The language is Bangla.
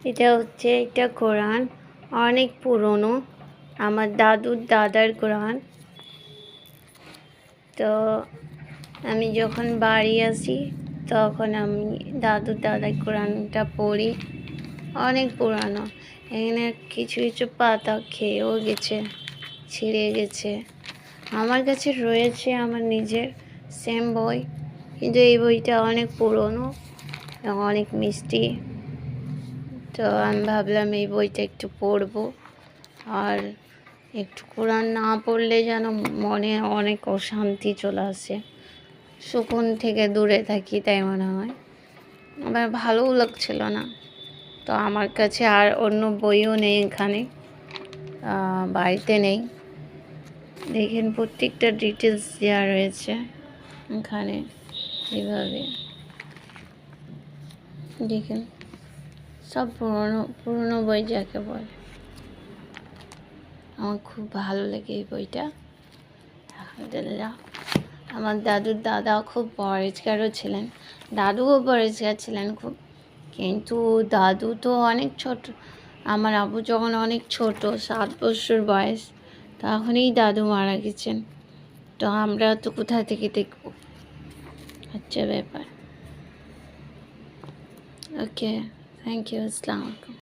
এটা কোরআন, অনেক পুরনো, আমার দাদুর দাদার কোরআন। তো আমি যখন বাড়ি আসি তখন আমি দাদুর দাদার কোরআনটা পড়ি। অনেক পুরানো, এখানে কিছু কিছু পাতা খেয়েও গেছে, ছিঁড়ে গেছে। আমার কাছে রয়েছে আমার নিজের সেম বই, কিন্তু এই বইটা অনেক পুরনো এবং অনেক মিষ্টি। তো আমি ভাবলাম এই বইটা একটু পড়বো। আর একটু কোরআন না পড়লে যেন মনে অনেক অশান্তি চলে আসে, সুকুন থেকে দূরে থাকি তাই মনে হয়। আমার ভালোও লাগছিল না। তো আমার কাছে আর অন্য বইও নেই, এখানে বাড়িতে নেই। দেখেন প্রত্যেকটা ডিটেলস দেওয়া রয়েছে এখানে, এভাবে দেখেন সব পুরনো বই যাকে বলে। আমার খুব ভালো লাগে এই বইটা, আলহামদুলিল্লাহ। আমার দাদুর দাদা খুব পরেজগারও ছিলেন, দাদুও পরেজগার ছিলেন খুব, কিন্তু দাদু তো অনেক ছোট। আমার আব্বু যখন অনেক ছোট, 7 বছর বয়স, তখনই দাদু মারা গেছেন। তো আমরা তো কোথা থেকে দেখব, হচ্ছে ব্যাপার। ওকে, থ্যাংক ইউ, আসসালামু আলাইকুম।